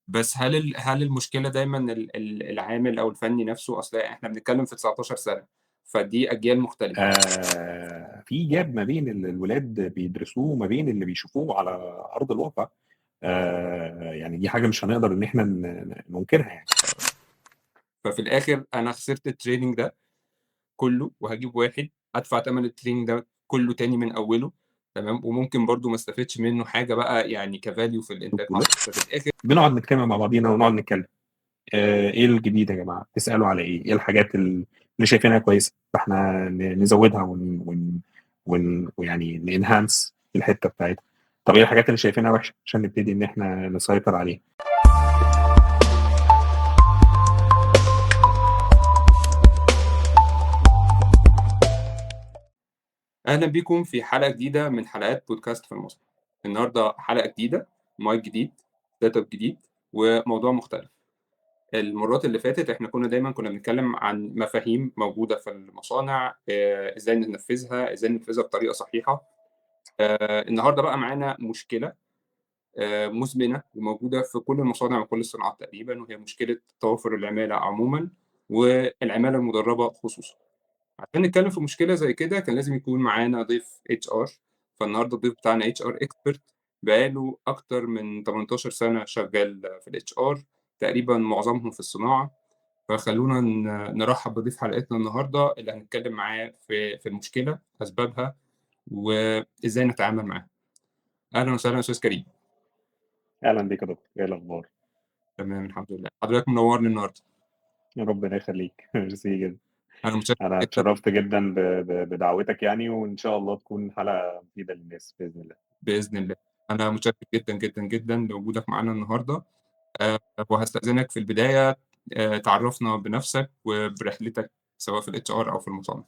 بس هل المشكلة دايمًا العامل أو الفني نفسه؟ أصل إحنا بنتكلم في 19 سنة، فدي أجيال مختلفة. في gap ما بين الولاد بيدرسوه وما بين اللي بيشوفوه على أرض الواقع. يعني دي حاجة مش هنقدر إن إحنا ننكرها يعني. ففي الآخر أنا خسرت الtraining ده كله، وهاجيب واحد أدفع تمن الtraining ده كله تاني من أوله، تمام، وممكن برضه ما استفدش منه حاجة بقى يعني كvalue في الإنتاج حصل، ففي الآخر بنقعد نجتمع مع بعضينا ونقعد نتكلم. إيه الجديد يا جماعة؟ تسألوا على إيه؟ إيه الحاجات اللي شايفينها كويسة؟ فإحنا نزودها ويعني نenhance الحتة بتاعتها. طب إيه الحاجات اللي شايفينها وحشة عشان نبتدي إن إحنا نسيطر عليها؟ أهلًا بيكم في حلقة جديدة من حلقات بودكاست في المصنع. النهارده حلقة جديدة، mic جديد، setup جديد، وموضوع مختلف. المرات اللي فاتت إحنا دايمًا كنا بنتكلم عن مفاهيم موجودة في المصانع، إزاي ننفذها، إزاي ننفذها بطريقة صحيحة. النهارده بقى معانا مشكلة مزمنة وموجودة في كل المصانع وكل الصناعات تقريبًا، وهي مشكلة توافر العمالة عمومًا، والعمالة المدربة خصوصًا. عشان نتكلم في مشكلة زي كده كان لازم يكون معانا ضيف HR. فالنهارده الضيف بتاعنا HR expert بقى له أكتر من 18 سنة شغال في الHR، تقريبًا معظمهم في الصناعة. فخلونا نرحب بضيف حلقتنا النهارده اللي هنتكلم معاه في المشكلة، أسبابها، وإزاي نتعامل معاها. أهلًا وسهلًا يا أستاذ كريم. أهلا بيك يا دكتور، إيه الأخبار؟ تمام الحمد لله. حضرتك منورني النهارده. ربنا يخليك. ميرسي جدًا. أنا متشكر أنا جدًا. اتشرفت جدًا بدعوتك يعني، وإن شاء الله تكون حلقة مفيدة للناس بإذن الله. بإذن الله. أنا متشكر جدًا، جدًا، جدًا لوجودك معانا النهارده. وهاستأذنك في البداية تعرّفنا بنفسك وبرحلتك سواء في الHR أو في المصانع.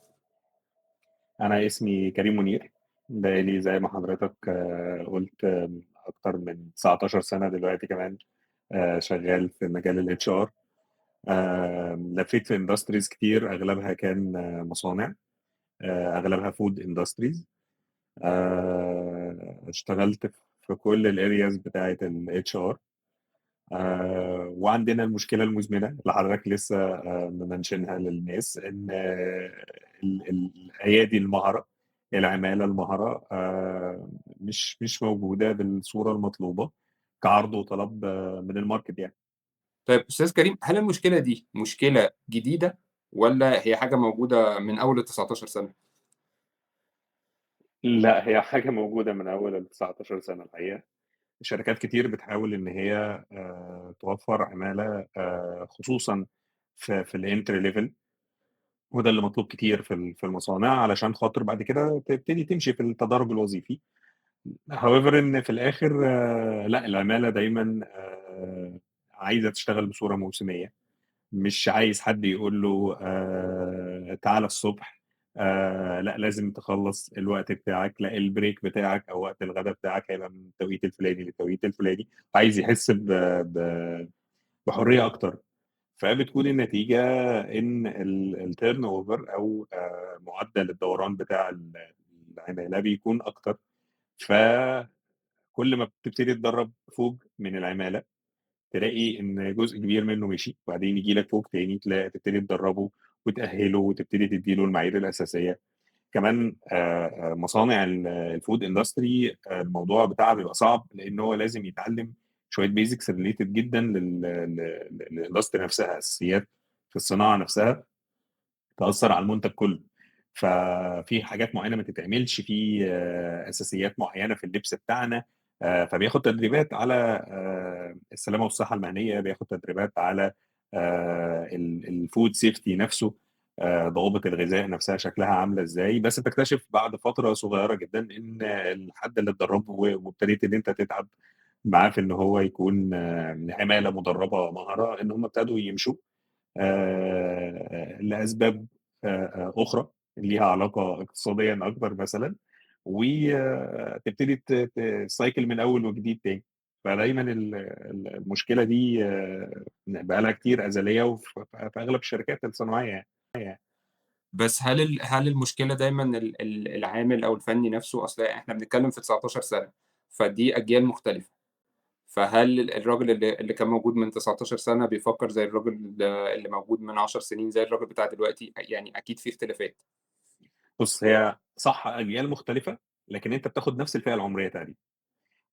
أنا اسمي كريم منير، بقى لي زي ما حضرتك قُلت أكتر من 19 سنة دلوقتي كمان شغال في مجال الHR. لفيت في industries كتير أغلبها كان مصانع، أغلبها food industries. اشتغلت في كل الareas بتاعة الHR. وعندنا المشكلة المزمنة اللي حضرتك لسه ممنشنها للناس، إن الأيادي المهرة، العمالة المهرة مش موجودة بالصورة المطلوبة كعرض وطلب من الماركت يعني. طيب أستاذ كريم، هل المشكلة دي مشكلة جديدة والّا هي حاجة موجودة من أول ال19 سنة؟ لأ، هي حاجة موجودة من أول ال19 سنة الحقيقة. شركات كتير بتحاول إن هي توفّر عمالة خصوصًا في الentry level، وده اللي مطلوب كتير في المصانع علشان خاطر بعد كده تبتدي تمشي في التدرج الوظيفي. however إن في الآخر لأ، العمالة دايمًا عايزة تشتغل بصورة موسمية، مش عايز حد يقول له تعالَ الصبح، لأ لازم تخلّص الوقت بتاعك، لأ البريك بتاعك أو وقت الغدا بتاعك هيبقى من التوقيت الفلاني للتوقيت الفلاني، عايز يحس ب بحرية أكتر. فبتكون النتيجة إن الturnover أو معدل الدوران بتاع العمالة بيكون أكتر. فكل ما بتبتدي تدرّب فوق من العمالة، تلاقي إن جزء كبير منه مشي، وبعدين ييجي لك فوق تاني تبتدي تدرّبه وتأهّله وتبتدي تدّي له المعايير الأساسية. كمان مصانع الfood industry الموضوع بتاعها بيبقى صعب، لإن هو لازم يتعلّم شوية basics related جدًا للindustry نفسها، أساسيات في الصناعة نفسها تأثّر على المنتج كلّه. ففي حاجات معيّنة ما تتعملش، في أساسيات معيّنة في اللبس بتاعنا. فبياخد تدريبات على السلامة والصحة المهنية، بياخد تدريبات على الfood safety نفسه، ضوابط الغذاء نفسها شكلها عاملة إزاي. بس بتكتشف بعد فترة صغيّرة جدًا إن الحد اللي اتدرّبه وابتديت إن أنت تتعب معاه في إن هو يكون عمالة مدرّبة مهرة، إن هم ابتدوا يمشوا لأسباب أخرى ليها علاقة اقتصاديًا أكبر مثلًا، وتبتدي الcycle من أول وجديد تاني. فدايمًا المشكلة دي بقى لها كتير أزلية في أغلب الشركات الصناعية يعني. بس هل المشكلة دايمًا العامل أو الفني نفسه؟ أصل إحنا بنتكلم في 19 سنة، فدي أجيال مختلفة. فهل الراجل اللي كان موجود من 19 سنة بيفكّر زي الراجل اللي موجود من 10 سنين زي الراجل بتاع دلوقتي؟ يعني أكيد في اختلافات. بُص، هي صح أجيال مختلفة، لكن أنت بتاخد نفس الفئة العمرية تقريبًا.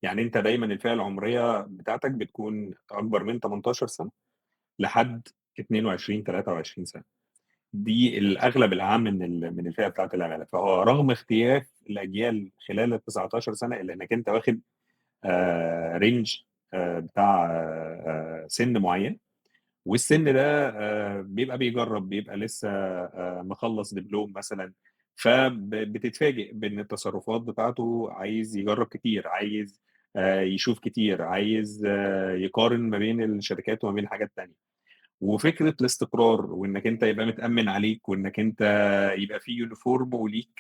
يعني أنت دايمًا الفئة العمرية بتاعتك بتكون أكبر من 18 سنة لحد 22، 23 سنة. دي الأغلب الأعم من الفئة بتاعة العمالة. فهو رغم اختلاف الأجيال خلال ال19 سنة إلا إنك أنت واخد range بتاع سِن معيّن، والسِن ده بيبقى بيجرّب، بيبقى لسه مخلّص دبلوم مثلًا، بتتفاجئ بإن التصرفات بتاعته عايز يجرّب كتير، عايز يشوف كتير، عايز يقارن ما بين الشركات وما بين حاجات تانية. وفكرة الاستقرار وإنك أنت يبقى متأمن عليك وإنك أنت يبقى في يونيفورم وليك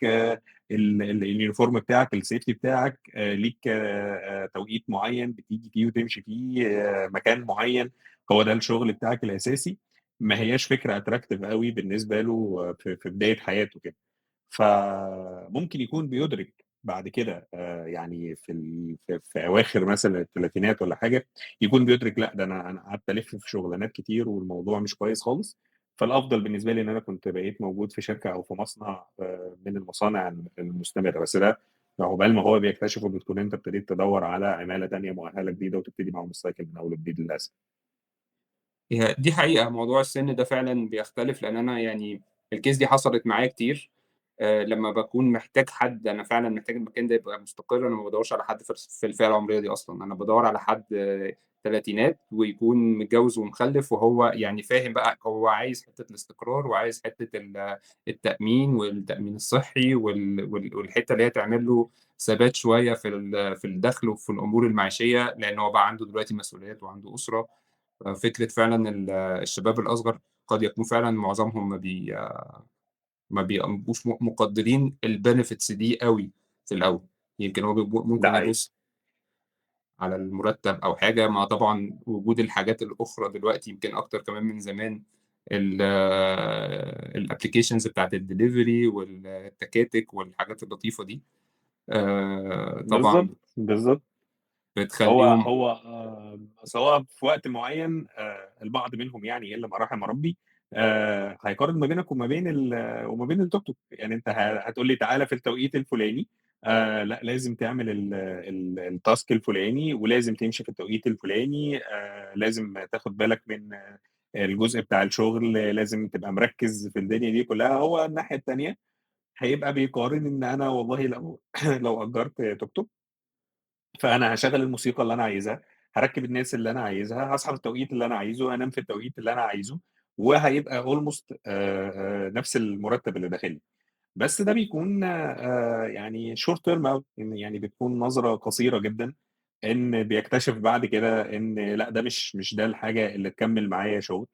اليونيفورم بتاعك الsafety بتاعك ليك توقيت معيّن بتيجي فيه وتمشي فيه مكان معيّن، هو ده الشغل بتاعك الأساسي، ما هياش فكرة attractive أوي بالنسبة له في بداية حياته كده. فممكن يكون بيُدرك بعد كده يعني في أواخر مثلًا التلاتينات والّا حاجة، يكون بيُدرك لأ، ده أنا قعدت ألِف في شغلانات كتير والموضوع مش كويس خالص، فالأفضل بالنسبة لي إن أنا كنت بقيت موجود في شركة أو في مصنع من المصانع المستمرة، بس ده عقبال ما هو بيكتشفه بتكون أنت ابتديت تدوّر على عمالة تانية مؤهلة جديدة وتبتدي معاهم الcycle من أول وجديد للأسف. هي دي حقيقة، موضوع السِن ده فعلًا بيختلف، لإن أنا يعني الcase دي حصلت معايا كتير. لمّا باكون محتاج حد، أنا فعلًا محتاج المكان ده يبقى مستقر، أنا ما بادوّرش على حد في الفئة العمرية دي أصلًا، أنا بادوّر على حد تلاتينات ويكون متجوّز ومخلّف، وهو يعني فاهم بقى هو عايز حتّة الاستقرار وعايز حتّة التأمين والتأمين الصحّي والحتّة اللي هي تعمل له ثبات شوية في الدخل وفي الأمور المعيشية، لإن هو بقى عنده دلوقتي مسؤوليات وعنده أسرة. ففكرة فعلًا الشباب الأصغر قد يكون فعلًا معظمهم ما بيبقوش مقدّرين الbenefits دي أوي في الأول، يمكن هو ده ممكن حقيقي. يبُص على المرتّب أو حاجة، مع طبعًا وجود الحاجات الأخرى دلوقتي يمكن أكتر كمان من زمان، الapplications بتاعة الdelivery والتكاتك والحاجات اللطيفة دي، طبعًا بالضبط، بالضبط. بتخلّيهم. هو سواء في وقت معيّن البعض منهم يعني إلا ما رحم ربي هيقارن ما بينك وما بين التوك توك، يعني أنت هتقول لي تعالَ في التوقيت الفلاني لأ لازم تعمل الtask الفلاني، ولازم تمشي في التوقيت الفلاني، لازم تاخد بالك من الجزء بتاع الشغل، لازم تبقى مركّز في الدنيا دي كلّها. هو الناحية التانية هيبقى بيقارن إن أنا والله لو لو أجّرت توك توك فأنا هاشغّل الموسيقى اللي أنا عايزها، هاركّب الناس اللي أنا عايزها، هاصحى في التوقيت اللي أنا عايزه، هانام في التوقيت اللي أنا عايزه، وهيبقى almost نفس المرتّب اللي داخل لي. بس ده بيكون يعني short term أوي، إن يعني بتكون نظرة قصيرة جدًا، إن بيكتشف بعد كده إن لأ، ده مش ده الحاجة اللي تكمّل معايا شغل.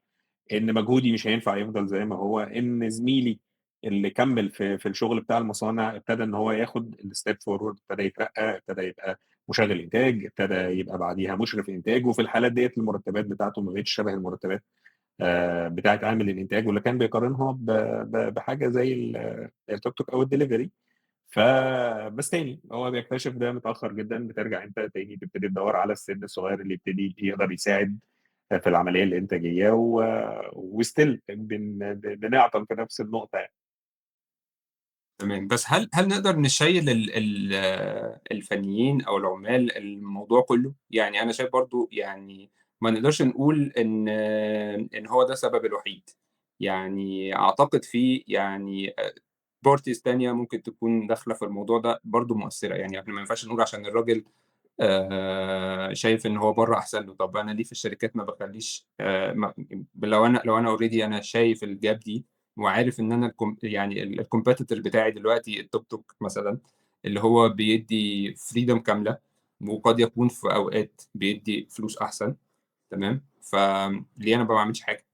إن مجهودي مش هينفع يفضل زي ما هو، إن زميلي اللي كمّل في الشغل بتاع المصانع ابتدى إن هو ياخد الstep forward، ابتدى يترقّى، ابتدى يبقى مشغّل إنتاج، ابتدى يبقى بعديها مشرف إنتاج، وفي الحالات ديّة المرتبات بتاعته ما بقتش شبه المرتبات بتاعة عامل الإنتاج، واللي كان بيقارنها بحاجة زي التوك توك أو الدليفري. بس تاني هو بيكتشف ده متأخّر جدًا، بترجع أنت تاني تبتدي تدوّر على السِن الصغير اللي يقدر يساعد في العملية الإنتاجية وstill بنعطل في نفس النقطة يعني. تمام، بس هل نقدر نشيّل ال الفنيين أو العمال الموضوع كلّه؟ يعني أنا شايف برضه يعني ما نقدرش نقول إن هو ده السبب الوحيد، يعني أعتقد في يعني parties تانية ممكن تكون داخلة في الموضوع ده برضه مؤثّرة، يعني إحنا ما ينفعش نقول عشان الراجل شايف إن هو برّه أحسن له، طب أنا ليه في الشركات ما باخلّيش ما لو أنا already أنا شايف الgap دي وعارف إن أنا يعني الcompetitor بتاعي دلوقتي التوك توك مثلًا، اللي هو بيدّي freedom كاملة، وقد يكون في أوقات بيدّي فلوس أحسن، تمام، فليه أنا ما باعملش حاجة؟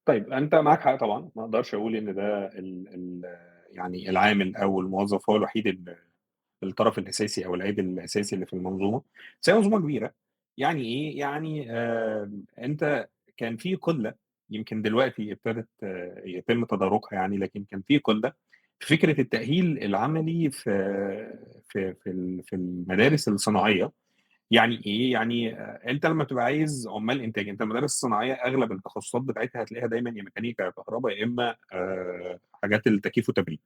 طيب أنت معاك حق طبعًا، ما أقدرش أقول إن ده ال يعني العامل أو الموظف هو الوحيد الطرف الأساسي أو العيب الأساسي اللي في المنظومة، بس هي منظومة كبيرة. يعني إيه؟ يعني أنت كان في قِلّة يمكن دلوقتي ابتدت يتم تداركها يعني، لكن كان في قِلّة في فكرة التأهيل العملي في المدارس الصناعية، يعني إيه؟ يعني أنت لمّا بتبقى عايز عُمّال إنتاج، أنت المدارس الصناعية أغلب التخصصات بتاعتها هتلاقيها دايمًا يا ميكانيكا يا كهربا يا إما حاجات التكييف والتبريد.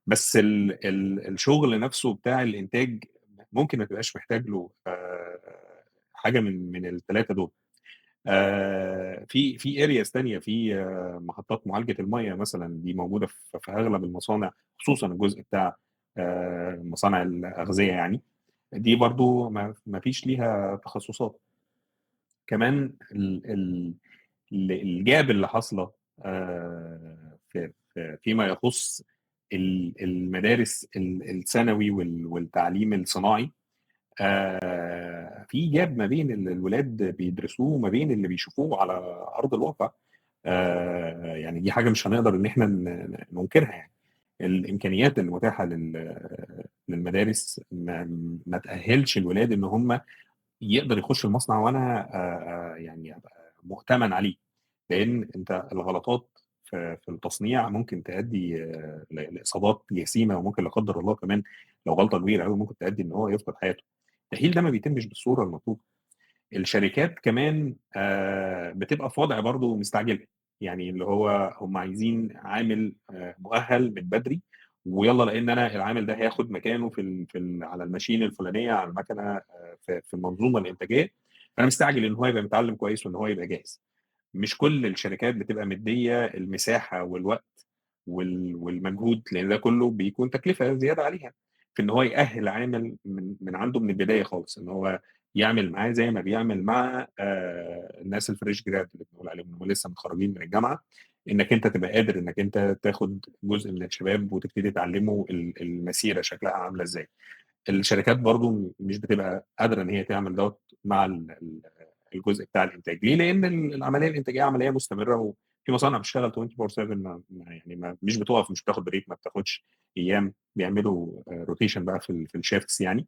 بس الشغل نفسه بتاع الإنتاج ممكن ما تبقاش محتاج له حاجة من ال3 دول. في areas تانية، في محطات معالجة المَيّة مثلًا دي موجودة في أغلب المصانع، خصوصًا الجزء بتاع مصانع الأغذية يعني، دي برضه ما فيش ليها تخصصات. كمان الgap اللي حاصلة فيما يخُص المدارس الثانوي والتعليم الصناعي، في gap ما بين الولاد بيدرسوه وما بين اللي بيشوفوه على أرض الواقع. يعني دي حاجة مش هنقدر إن إحنا ننكرها يعني. الإمكانيات المتاحة للمدارس ما تأهّلش الولاد إن هم يقدر يخش المصنع وأنا يعني أبقى مؤتمن عليه، لإن أنت الغلطات في التصنيع ممكن تؤدي لإصابات جسيمة، وممكن لا قدّر الله كمان لو غلطة كبيرة أوي ممكن تؤدي إن هو يفقد حياته. التأهيل ده ما بيتمش بالصورة المطلوبة. الشركات كمان بتبقى في وضع برضه مستعجلة، يعني اللي هو هم عايزين عامل مؤهَّل من بدري، ويالّا لإن أنا العامل ده هياخد مكانه في على الماشين الفلانية، على المكنة في المنظومة الإنتاجية، فأنا مستعجل إن هو يبقى متعلّم كويس وإن هو يبقى جاهز. مش كل الشركات بتبقى مديّة المساحة والوقت والمجهود، لإن ده كلّه بيكون تكلفة زيادة عليها، في إن هو يأهِّل عامل من عنده من البداية خالص، إن هو يعمل معاه زي ما بيعمل مع الناس الfresh grad اللي بنقول عليهم، اللي هم لسه متخرّجين من الجامعة، إنّك أنت تبقى قادر إنّك أنت تاخد جزء من الشباب وتبتدي تعلّمه المسيرة شكلها عاملة إزاي. الشركات برضه مش بتبقى قادرة إن هي تعمل دوّة مع الجزء بتاع الإنتاج، ليه؟ لإن العملية الإنتاجية عملية مستمرة، وفي مصانع بتشتغل 24/7 يعني مش بتُقف، مش بتاخد break، ما بتاخدش أيام، بيعملوا rotation بقى في الshifts يعني،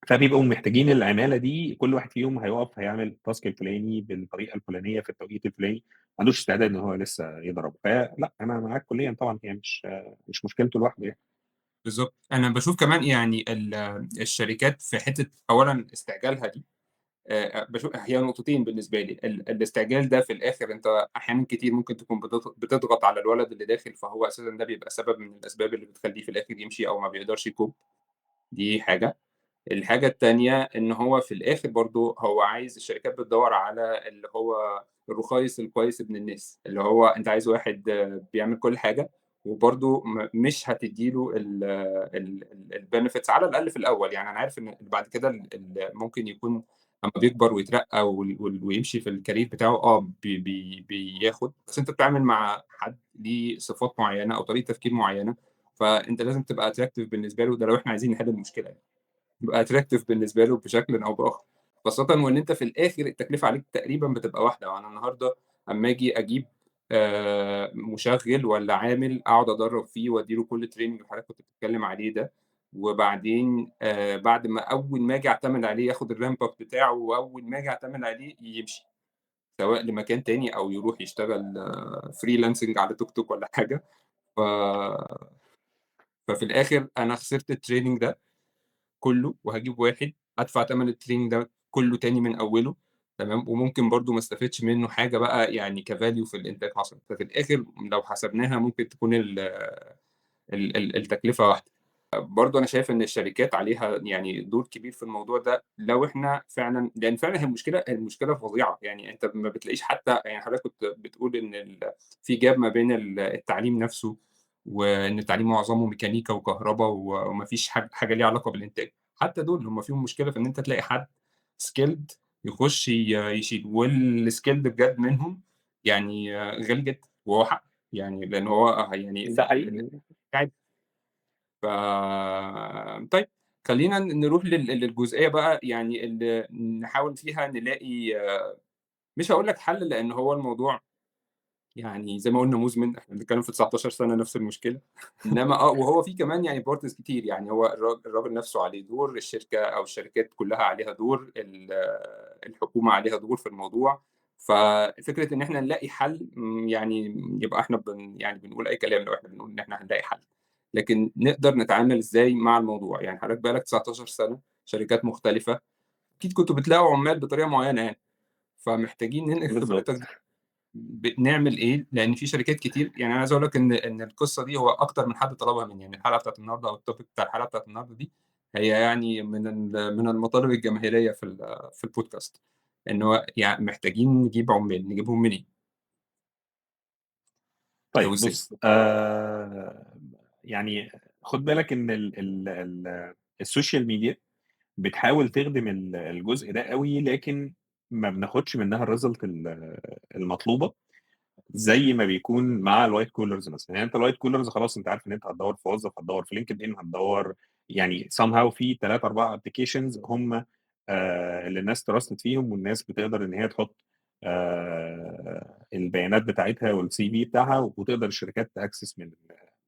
فبيبقوا محتاجين العمالة دي، كل واحد فيهم هيُقف هيعمل الtask الفلاني بالطريقة الفلانية في التوقيت الفلاني، ما عندوش استعداد إن هو لسه يضرب، فلأ أنا معاك كليًا طبعًا، هي مش مشكلته لوحده يعني. بالضبط. أنا باشوف كمان يعني الشركات في حتّة أولًا استعجالها دي، باشوف هي نقطتين بالنسبة لي، الاستعجال ده في الآخر أنت أحيانًا كتير ممكن تكون بتضغط على الولد اللي داخل، فهو أساسًا ده بيبقى سبب من الأسباب اللي بتخلّيه في الآخر يمشي أو ما بيقدرش يcope، دي حاجة. الحاجة التانية إن هو في الآخر برضه هو عايز الشركات بتدوّر على اللي هو الرخيص الكويس ابن الناس، اللي هو أنت عايز واحد بيعمل كل حاجة، وبرضه مش هتدّي له الbenefits على الأقل في الأول. يعني أنا عارف إن بعد كده ممكن يكون أمّا بيكبر ويترقّى ويمشي في الcareer بتاعه بياخد، بس أنت بتتعامل مع حد ليه صفات معيّنة أو طريقة تفكير معيّنة، فأنت لازم تبقى attractive بالنسبة له، ده لو إحنا عايزين نحل المشكلة يعني. يبقى attractive بالنسبة له بشكلٍ أو بآخر، خاصةً وإن أنت في الآخر التكلفة عليك تقريبًا بتبقى واحدة. أنا النهارده أمّا آجي أجيب مُشغِّل والّا عامل أقعد أدرّب فيه وأدّي له كل الtraining اللي حضرتك كنت بتتكلم عليه ده، وبعدين بعد ما أول ما آجي أعتمد عليه ياخد الramp up بتاعه، وأول ما آجي أعتمد عليه يمشي، سواء لمكان تاني أو يروح يشتغل freelancing على توك توك والّا حاجة. ف ففي الآخر أنا خسرت الtraining ده كُلّه، وهاجيب واحد أدفع تَمَن الtraining ده كُلّه تاني من أوّله، تمام، وممكن برضه ما استفدش منّه حاجة بقى يعني كvalue في الإنتاج حصل، ففي الآخر لو حسبناها ممكن تكون التكلفة واحدة. برضه أنا شايف إن الشركات عليها يعني دور كبير في الموضوع ده، لو إحنا فعلًا لإن فعلًا هي المشكلة فظيعة، يعني أنت ما بتلاقيش حتى يعني حضرتك كنت بتقول إن في gap ما بين التعليم نفسه، وإن التعليم معظمه ميكانيكا وكهربا وما فيش حاجة ليها علاقة بالإنتاج، حتى دول هم فيهم مشكلة في إن أنت تلاقي حد skilled يخش يشيل، والskilled بجد منهم يعني غالي جدًا، وهو حقه، يعني لإن هو يعني ده حقيقي. ف طيب خلّينا نروح للجزئية بقى يعني اللي نحاول فيها نلاقي، مش هاقول لك حل لإن هو الموضوع يعني زي ما قُلنا مُزمن، إحنا بنتكلّم في 19 سَنة نفس المشكلة، إنّما وهو في كمان يعني parties كتير، يعني هو الراجل نفسه عليه دور، الشركة أو الشركات كلّها عليها دور، الحكومة عليها دور في الموضوع، ففكرة إن إحنا نلاقي حل يعني يبقى إحنا يعني بنقول أي كلام لو إحنا بنقول إن إحنا هنلاقي حل، لكن نقدر نتعامل إزاي مع الموضوع؟ يعني حضرتك بقى لك 19 سَنة، شركات مختلفة. أكيد كنتم بتلاقوا عمال بطريقة معينة يعني، فمحتاجين ننقل خبرتك بالضبط. دي. نعمل إيه؟ لإن في شركات كتير، يعني أنا عايز أقول لك إن القصة دي هو أكتر من حد طلبها مني، يعني الحلقة بتاعة النهارده أو الtopic بتاع الحلقة بتاعة النهارده دي، هي يعني من المطالب الجماهيرية في الpodcast، إن هو محتاجين نجيب عمال، نجيبهم منين أو طيب إزاي؟ بُص، يعني خُد بالك إن السوشيال ميديا بتحاول تخدم الجزء ده أوي، لكن ما بناخدش منها الresult المطلوبة، زي ما بيكون مع الwhite collars مثلًا. يعني أنت الwhite collars خلاص أنت عارف إن أنت هتدوّر في وظّف، هتدوّر في LinkedIn، هتدوّر يعني somehow في 3، 4 applications هم اللي الناس trusted فيهم، والناس بتقدر إن هي تحُط البيانات بتاعتها والCV بتاعها، وتقدر الشركات تaccess من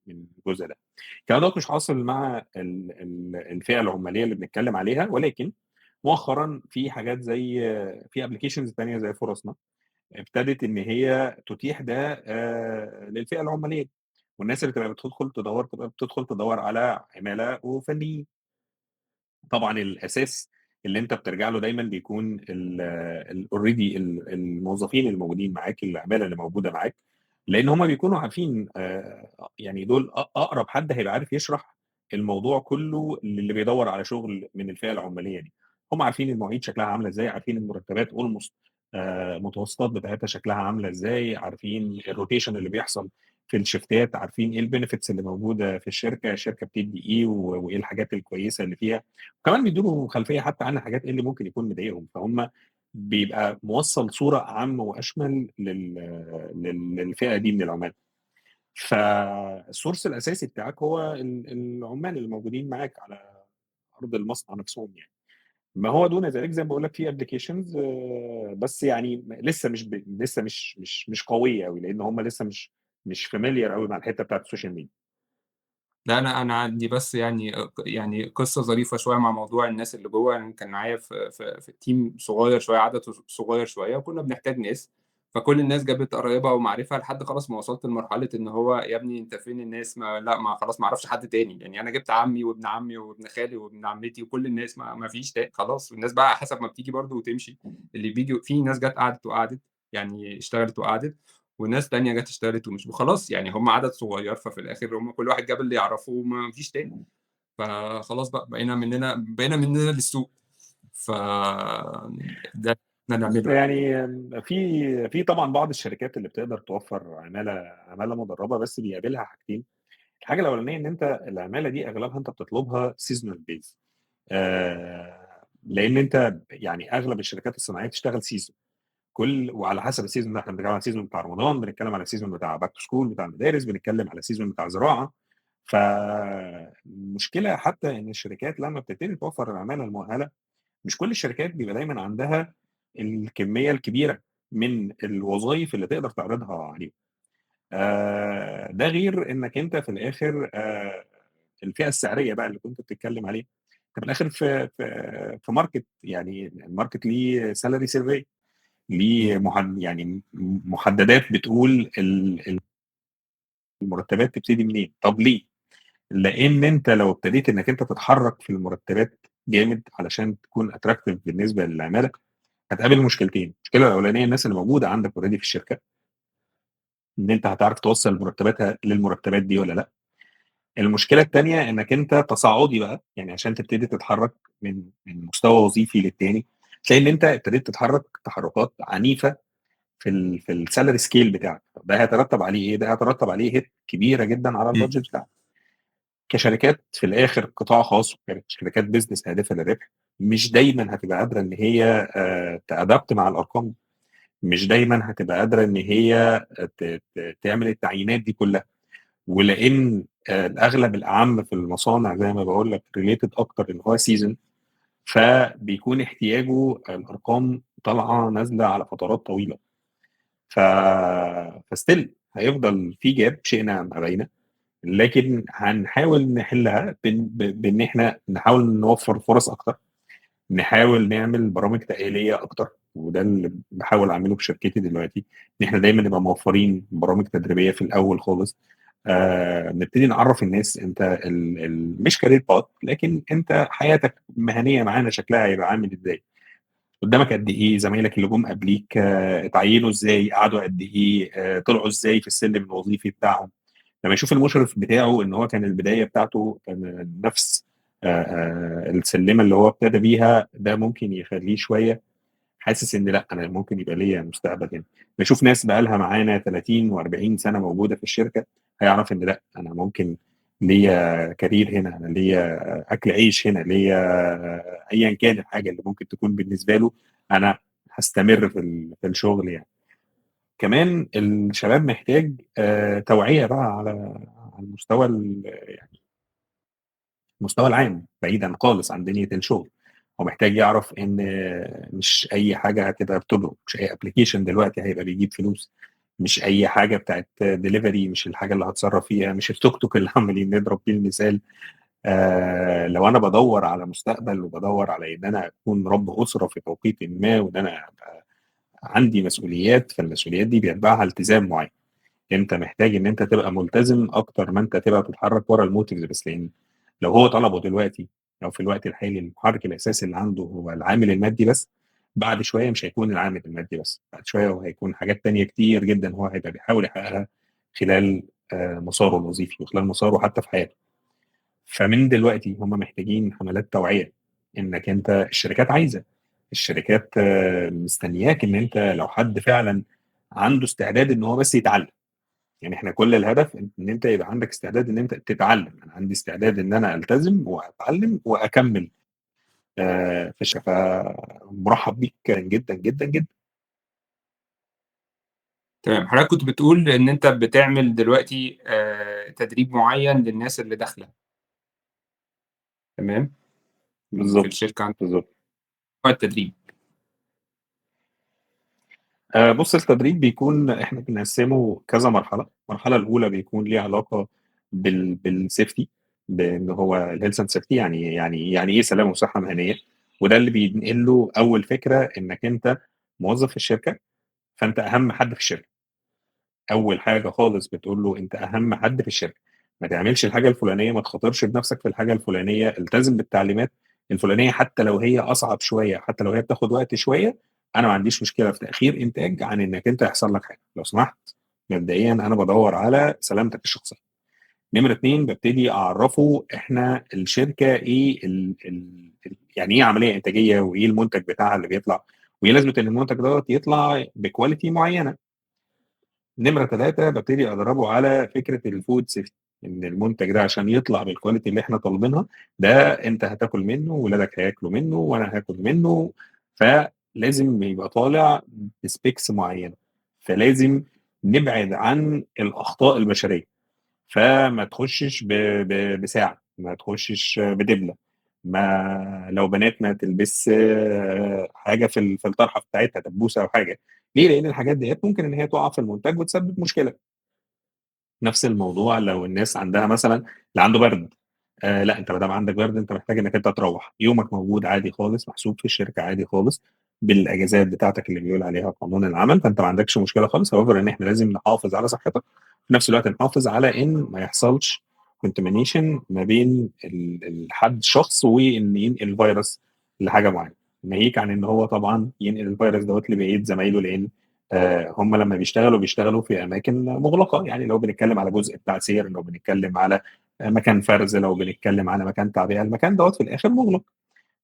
الجزء ده. الكلام دوّة مش حاصل مع الفئة العمالية اللي بنتكلم عليها، ولكن مؤخرًا في حاجات زي في applications تانية زي فرصنا، ابتدت إن هي تتيح ده للفئة العمالية، والناس اللي بتبقى بتدخل تدوّر على عمالة وفنيين. طبعًا الأساس اللي أنت بترجع له دايمًا بيكون already الموظفين الموجودين معاك، العمالة اللي موجودة معاك، لإن هم بيكونوا عارفين يعني دول أقرب حد هيبقى عارف يشرح الموضوع كلّه للي بيدوّر على شغل من الفئة العمالية دي. هم عارفين المواعيد شكلها عاملة إزاي، عارفين المرتبات almost المتوسطات بتاعتها شكلها عاملة إزاي، عارفين الrotation اللي بيحصل في الشيفتات، عارفين إيه الbenefits اللي موجودة في الشركة، الشركة بتدّي إيه وإيه الحاجات الكويسة اللي فيها. وكمان بيدّوا له خلفية حتى عن الحاجات إيه اللي ممكن يكون مضايقهم، فهُم بيبقى موصّل صورة أعم وأشمل للفئة دي من العملا. فالsource الأساسي بتاعك هو العمال اللي موجودين معاك على أرض المصنع نفسهم يعني. ما هو دون ذلك زي ما باقول لك في applications بس يعني لسه مش قوية أوي، لإن هُم لسه مش familiar أوي مع الحتّة بتاعة السوشيال ميديا. لأ، أنا عندي بس يعني قصة ظريفة شوية مع موضوع الناس اللي جوّه. أنا كان معايا في team صغير شوية، عدد صغير شوية، وكنا بنحتاج ناس، فكل الناس جابت قرايبها ومعارفها لحد خلاص ما وصلت لمرحلة إن هو يا ابني أنت فين الناس، ما لأ، ما خلاص ما أعرفش حد تاني، يعني أنا جِبت عمي وابن عمي وابن خالي وابن عمتي وكل الناس، ما فيش خلاص. والناس بقى حسب ما بتيجي برضه وتمشي، اللي بييجي في ناس جات قعدت وقعدت، يعني اشتغلت وقعدت، وناس تانية جات اشتغلت وخلاص، يعني هم عدد صغير، ففي الآخر هم كل واحد جاب اللي يعرفه وما فيش تاني، فخلاص بقى بقينا مننا للسوق، ف ده إحنا نعمله يعني. يعني في طبعًا بعض الشركات اللي بتقدر توفّر عمالة مدرّبة، بس بيقابلها حاجتين. الحاجة الأولانية إن أنت العمالة دي أغلبها أنت بتطلبها seasonal base، لإن أنت يعني أغلب الشركات الصناعية بتشتغل season، وعلى حسب الseason ده إحنا بنتكلم على الseason بتاع رمضان، بنتكلم على الseason بتاع back to school بتاع المدارس، بنتكلم على الseason بتاع زراعة. فالمشكلة حتى إن الشركات لمّا بتبتدي توفّر العمالة المؤهلة، مش كل الشركات بيبقى دايمًا عندها الكمية الكبيرة من الوظايف اللي تقدر تعرضها عليهم. ده غير إنّك أنت في الآخر الفئة السعرية بقى اللي كنت بتتكلّم عليها، أنت في الآخر في market، يعني الmarket ليه salary survey، ليه إمم. يعني محددات بتقول المرتبات تبتدي منين. طب ليه؟ لإن أنت لو ابتديت إنّك أنت تتحرّك في المرتبات جامد علشان تكون attractive بالنسبة للعمالة، هتقابل مشكلتين. المشكلة الأولانية الناس اللي موجودة عندك already في الشركة، إن أنت هتعرف توصّل مرتباتها للمرتبات دي والّا لأ. المشكلة التانية إنّك أنت تصاعدي بقى، يعني عشان تبتدي تتحرّك من مستوى وظيفي للتاني، تلاقي إن أنت ابتديت تتحرّك تحرُّكات عنيفة في الsalary scale بتاعك. ده هيترتّب عليه إيه؟ ده هيترتّب عليه hit كبيرة جدًا على إمم. الbudget بتاعك. كشركات في الآخر قطاع خاص، شركات business هادفة للربح، مش دايمًا هتبقى قادرة إن هي تadapt مع الأرقام، مش دايمًا هتبقى قادرة إن هي تعمل التعيينات دي كلّها. ولإن الأغلب الأعَم في المصانع زي ما باقول لك related أكتر إن هو season، فبيكون احتياجه الأرقام طالعة نازلة على فترات طويلة. ف فstill هيفضل في gap شئنا أم أبينا، لكن هنحاول نحلّها بإن إحنا نحاول نوفّر فرص أكتر، نحاول نعمل برامج تأهيلية أكتر، وده اللي باحاول أعمله في شركتي دلوقتي، إن إحنا دايمًا نبقى موفّرين برامج تدريبية في الأول خالص. نبتدي نعرّف الناس أنت مش career path، لكن أنت حياتك المهنية معانا شكلها هيبقى عامل إزاي. قدامك قد ايه، زمايلك اللي جم قبليك اتعينوا ازاي، قعدوا قد ايه، طلعوا ازاي في السلم الوظيفي بتاعهم. لما يشوف المشرف بتاعه ان هو كان البدايه بتاعته كان نفس السلمه اللي هو ابتدى بيها، ده ممكن يخليه شويه حاسس ان لا، انا ممكن يبقى ليا مستقبل هنا. بشوف ناس بقى لها معانا 30 و40 سنه موجوده في الشركه، هيعرف ان لا، انا ممكن ليا كارير هنا، انا ليا اكل عيش هنا، ليا ايا كان الحاجه اللي ممكن تكون بالنسبه له، انا هستمر في الشغل يعني. كمان الشباب محتاج توعيه بقى على المستوى المستوى العام، بعيدا خالص عن دنيا الشغل. هو محتاج يعرف ان مش اي حاجه هتبقى بتضرب، مش اي ابلكيشن دلوقتي هيبقى بيجيب فلوس، مش اي حاجه بتاعت ديليفري مش الحاجه اللي هتصرف فيها، مش التوك توك اللي عمالين نضرب بيه المثال. لو انا بدور على مستقبل وبدور على ان انا اكون رب اسره في توقيت ما، وان انا أبقى عندي مسؤوليات، فالمسؤوليات دي بيتبعها التزام معين. انت محتاج ان انت تبقى ملتزم اكتر ما انت تبقى بتتحرك ورا الموتيفز بس، لان لو هو طلبه دلوقتي او في الوقت الحالي المحرك الاساسي اللي عنده هو العامل المادي بس، بعد شويه مش هيكون العامل المادي بس، بعد شويه هو هيكون حاجات تانية كتير جدا هو هيبقى بيحاول يحققها خلال مساره الوظيفي وخلال مساره حتى في حياته. فمن دلوقتي هم محتاجين حملات توعيه، انك انت الشركات عايزه، الشركات مستنياك ان انت لو حد فعلا عنده استعداد ان هو بس يتعلم. يعني احنا كل الهدف ان انت يبقى عندك استعداد ان انت تتعلم، انا عندي استعداد ان انا التزم واتعلم واكمل في الشركه. فمرحب بيك جدا جدا جدا. تمام، حضرتك كنت بتقول إن أنت بتعمل دلوقتي تدريب معيّن للناس اللي داخلة، تمام، في بالظبط، الشركة عندك، بالظبط. نوع التدريب. بص، التدريب بيكون احنا بنقسمه كذا مرحله. المرحله الاولى بيكون ليها علاقه بالسيفتي، بان هو الهيلث اند سيفتي، يعني ايه سلامه وصحه مهنيه. وده اللي بينقل له اول فكره انك انت موظف في الشركه، فانت اهم حد في الشركه. اول حاجه خالص بتقول له انت اهم حد في الشركه، ما تعملش الحاجه الفلانيه، ما تخاطرش بنفسك في الحاجه الفلانيه، التزم بالتعليمات الفلانيه حتى لو هي اصعب شويه، حتى لو هي بتاخد وقت شويه. انا ما عنديش مشكله في تاخير انتاج عن انك انت يحصل لك حاجه لو سمحت. مبدئيا انا بدور على سلامتك الشخصيه. نمره اتنين، ببتدي اعرفه احنا الشركه ايه يعني ايه عمليه انتاجيه، وايه المنتج بتاعها اللي بيطلع، وايه لازمه ان المنتج دوت يطلع بكواليتي معينه. نمرة 3، بابتدي أدرّبه على فكرة الfood safety، إن المنتج ده عشان يطلع بالquality اللي إحنا طالبينها، ده أنت هتاكل منه، ولادك هياكلوا منه، وأنا هاكل منه، فلازم يبقى طالع بspecs معيّنة، فلازم نبعد عن الأخطاء البشرية. فما تخشش بساعة، ما تخشش بدبلة، ما لو بنات ما تلبسش حاجة في الطرحة بتاعتها، دبوسة أو حاجة. ليه؟ لإن الحاجات ديّة ممكن إن هي تُقع في المنتج وتسبب مشكلة. نفس الموضوع لو الناس عندها مثلًا اللي عنده برد، لأ، أنت ما دام عندك برد أنت محتاج إنك أنت تروّح، يومك موجود عادي خالص، محسوب في الشركة عادي خالص، بالأجازات بتاعتك اللي بيقول عليها قانون العمل، فأنت ما عندكش مشكلة خالص. however إن إحنا لازم نحافظ على صحتك، في نفس الوقت نحافظ على إن ما يحصلش contamination ما بين شخص وإن ينقل فيروس لحاجة معينة، ناهيك عن إن هو طبعًا ينقل الفيروس دوّة لبقية زمايله، لإن هم لمّا بيشتغلوا في أماكن مُغلقة. يعني لو بنتكلّم على جزء بتاع سير، لو بنتكلّم على مكان فرز، لو بنتكلّم على مكان تعبئة، المكان دوّة في الآخر مُغلق.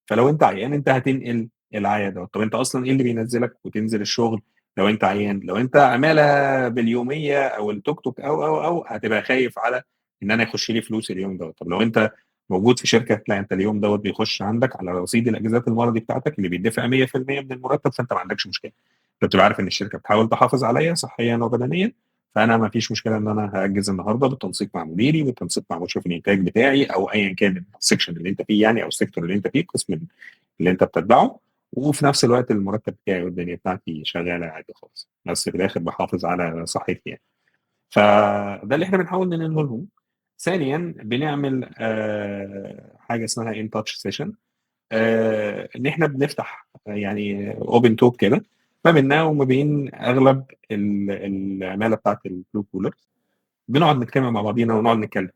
فلو أنت عيان أنت هتنقل العيا دوّة. طَب أنت أصلًا إيه اللي بينزّلك وتنزل الشغل لو أنت عيان؟ لو أنت عمالة باليومية أو التوك توك أو، هتبقى خايف على إن أنا يخُش لي فلوس اليوم دوّة. طَب لو أنت موجود في شركة، لأ، أنت اليوم دوّة بيخُش عندك على رصيد الأجازات المرضي بتاعتك اللي بيتدفع 100% من المرتب، فأنت ما عندكش مشكلة. أنت بتبقى عارف إن الشركة بتحاول تحافظ عليّا صحيًا وبدنيًا، فأنا ما فيش مشكلة إن أنا هأجّز النهارده بالتنسيق مع مديري، بالتنسيق مع مشرف الإنتاج بتاعي أو أيًا كان الsection اللي أنت فيه يعني، أو الsector اللي أنت فيه، القسم اللي أنت بتتبعه. وفي نفس الوقت المرتب بتاعي والدنيا بتاعتي شغالة عادي خالص، بس في الآخر باحافظ على صحتي يعني. فده اللي إحنا بنحاول ننقله لهم. ثانيًا بنعمل حاجة اسمها in touch session، إن إحنا بنفتح يعني open talk كده ما بيننا وما بين أغلب العمالة بتاعة الblue collars. بنقعد نجتمع مع بعضينا ونقعد نتكلم.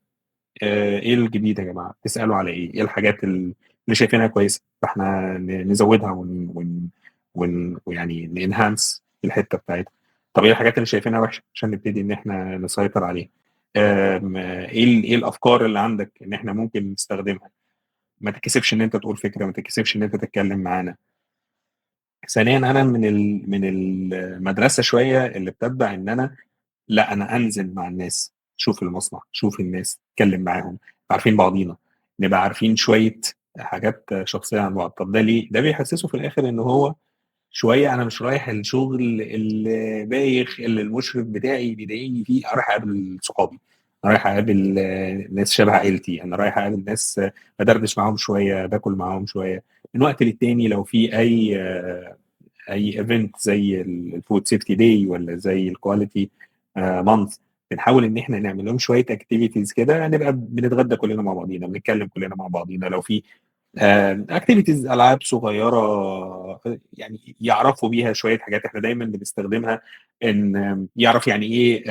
إيه الجديد يا جماعة؟ بتسألوا على إيه؟ إيه الحاجات اللي شايفينها كويسة؟ فإحنا نزوّدها ويعني ننهانس الحته بتاعتها. طب ايه الحاجات اللي شايفينها وحشه عشان نبتدي ان احنا نسيطر عليها؟ ايه الافكار اللي عندك ان احنا ممكن نستخدمها؟ ما تتكسفش ان انت تقول فكره، ما تتكسفش ان انت تتكلم معانا. ثانيا انا من المدرسه شويه اللي بتتبع ان انا، لا انا انزل مع الناس، شوف المصنع، شوف الناس، اتكلم معاهم، عارفين بعضينا، نبقى عارفين شويه حاجات شخصيه عن بعض. طب ده ليه؟ ده بيحسسه في الاخر ان هو شويه انا مش رايح الشغل البايخ اللي المشرف بتاعي بيضايقني فيه، رايح اقابل صحابي، انا رايح اقابل ناس شبه عيلتي، انا رايح اقابل ناس بدردش معاهم شويه، باكل معاهم شويه. من وقت للتاني لو في اي ايفنت زي الفود سيفتي داي ولا زي الكواليتي مانث، بنحاول ان احنا نعمل لهم شويه اكتيفيتيز كده، نبقى بنتغدى كلنا مع بعضينا، بنتكلم كلنا مع بعضينا. لو في اكتيفيتيز العاب صغيره يعني يعرفوا بيها شويه حاجات احنا دايما بنستخدمها، ان يعرف يعني ايه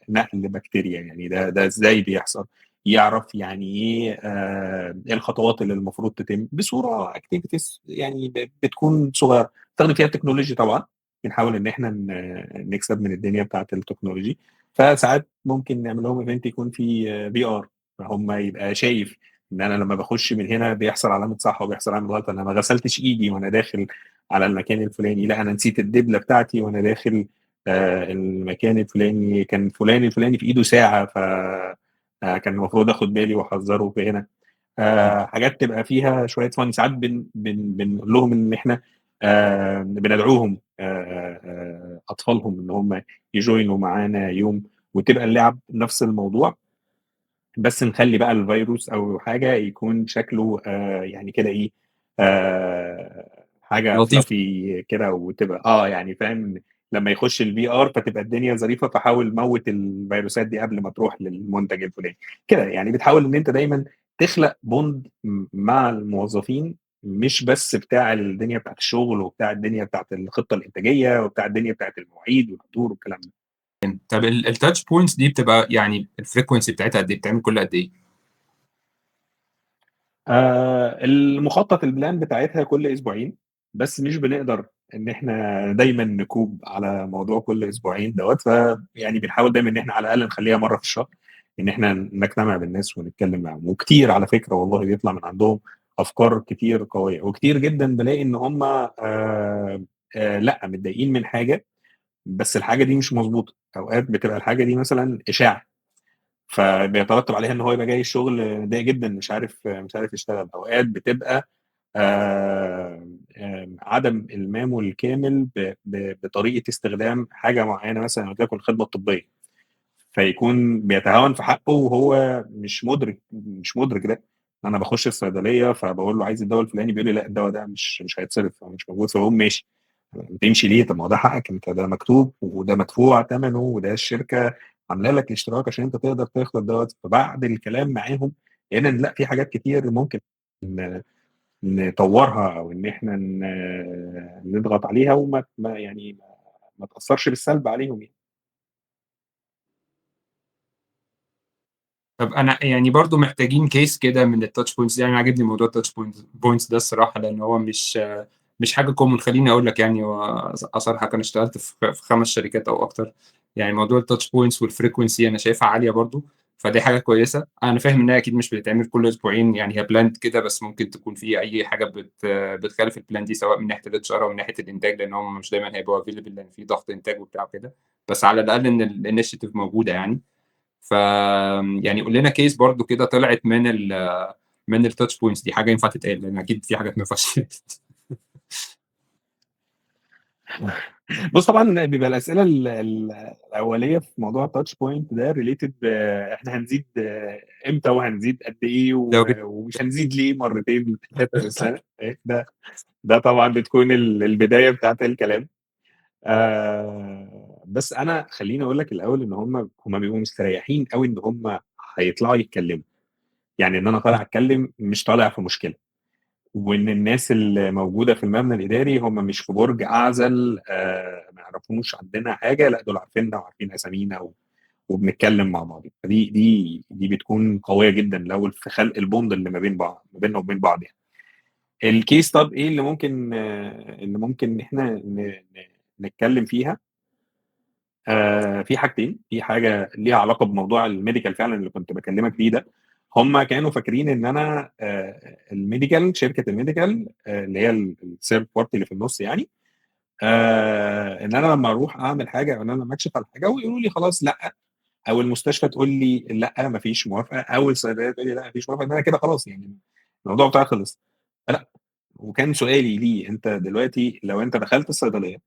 نقل بكتيريا، يعني ده ازاي بيحصل، يعرف يعني ايه ايه الخطوات اللي المفروض تتم بصوره اكتيفيتيز يعني بتكون صغيره، نستخدم فيها التكنولوجي طبعا، بنحاول ان احنا نكسب من الدنيا بتاعت التكنولوجي. فساعات ممكن نعمل لهم ايفنت يكون في في ار، فهم يبقى شايف ان انا لما بخش من هنا بيحصل علامه صح وبيحصل علامه غلط، انا ما غسلتش ايدي وانا داخل على المكان الفلاني، لا انا نسيت الدبله بتاعتي وانا داخل المكان الفلاني، كان فلان الفلاني في ايده ساعه، ف كان المفروض اخد بالي واحذره في هنا. حاجات تبقى فيها شويه فن. ساعات بنقول لهم ان احنا بندعوهم اطفالهم ان هم يجوينوا معانا يوم، وتبقى اللعب نفس الموضوع، بس نخلي بقى الفيروس او حاجه يكون شكله يعني كده ايه، حاجه لطيف. فلافي كده، وتبقى يعني فاهم، لما يخش الفي ار فتبقى الدنيا ظريفه، فحاول موت الفيروسات دي قبل ما تروح للمنتج الفلاني كده. يعني بتحاول ان انت دايما تخلق بوند مع الموظفين، مش بس بتاع الدنيا بتاعت الشغل وبتاع الدنيا بتاعت الخطه الانتاجيه وبتاع الدنيا بتاعت المواعيد والحضور والكلام ده. طب التاتش بوينتس دي بتبقى يعني الفريكونسي بتاعتها قد ايه؟ بتعمل كل قد ايه؟ المخطط البلان بتاعتها كل اسبوعين، بس مش بنقدر ان احنا دايما نكوب على موضوع كل اسبوعين دوت، فيعني بنحاول دايما ان احنا على الاقل نخليها مره في الشهر، ان احنا نجتمع بالناس ونتكلم معاهم. وكتير على فكره والله بيطلع من عندهم افكار كتير قويه، وكتير جدا بلاقي ان هم لا متضايقين من حاجه، بس الحاجه دي مش مظبوطه. اوقات بتبقى الحاجه دي مثلا اشاعه، فبيترتب عليها ان هو يبقى جاي الشغل متضايق جدا، مش عارف يشتغل. اوقات بتبقى عدم المامه الكامل بطريقه استخدام حاجه معينه، مثلا ولتكن الخدمه الطبيه، فيكون بيتهاون في حقه وهو مش مدرك ده. انا بخش الصيدليه فبقول له عايز الدواء الفلاني، بيقول لي لا الدواء ده مش هيتصرف أو مش موجود، فبقوم ماشي. تمشي ليه؟ طب ما هو ده حقك انت، ده مكتوب وده مدفوع ثمنه، وده الشركه عامله لك الاشتراك عشان انت تقدر تاخد الدواء. فبعد الكلام معاهم هنا لا، في حاجات كتير ممكن نطورها او ان احنا نضغط عليها وما يعني ما تاثرش بالسلب عليهم يعني. طب انا يعني برضو محتاجين كيس كده من التاتش بوينتس دي، يعني عاجبني موضوع التاتش بوينتس ده الصراحه، لان هو مش حاجه كومن. خليني اقول لك يعني، اصراحه كان اشتغلت في 5 شركات او اكتر. يعني موضوع التاتش بوينتس والفريكونسي انا شايفها عاليه برضو، فدي حاجه كويسه. انا فاهم انها اكيد مش بتتعمل كل اسبوعين، يعني هي بلاند كده، بس ممكن تكون في اي حاجه بتخالف البلان دي، سواء من ناحيه الاتش ار او من ناحيه الانتاج، لان هم مش دايما هيبقوا افيلبل لان في ضغط انتاج وبتاع كده. بس على الاقل ان الانيشيتيف موجوده يعني. ف يعني قول لنا كيس برضو كده طلعت من التاتش بوينتس دي، حاجه ينفع تتقال، لان اكيد في حاجات ما ينفعش. بص طبعا بيبقى الاسئله الاوليه في موضوع التاتش بوينت ده ريليتد، احنا هنزيد امتى وهنزيد قد ايه لو ومش هنزيد ليه مرتين ثلاثه في السنه. ده طبعا بتكون البدايه بتاعت الكلام. بس انا خليني اقول لك الاول ان هم بيبقوا مستريحين قوي ان هم هيطلعوا يتكلموا، يعني ان انا طالع اتكلم مش طالع في مشكله، وان الناس اللي موجوده في المبنى الاداري هم مش في برج اعزل ما يعرفوش عندنا حاجه، لا دول عارفيننا وعارفين اسامينا وبنتكلم مع بعض. فدي بتكون قويه جدا لو في خلق البوند اللي ما بين بعض، ما بيننا وبين بعض يعني. الcase طب إيه اللي ممكن إن إحنا نتكلم فيها؟ في حاجتين، في حاجة ليها علاقة بموضوع الmedical فعلًا اللي كنت باكلمك فيه ده. هم كانوا فاكرين إن أنا شركة الmedical اللي هي الthird party اللي في النُص يعني، إن أنا لمّا أروح أعمل حاجة أو إن أنا لمّا أكشف على حاجة ويقولوا لي خلاص لأ، أو المستشفى تقول لي لأ ما فيش موافقة، أو الصيدلية تقول لي لأ ما فيش موافقة، إن أنا كده خلاص يعني الموضوع بتاعي خلص. فلأ، وكان سؤالي ليه: أنت دلوقتي لو أنت دخلت الصيدلية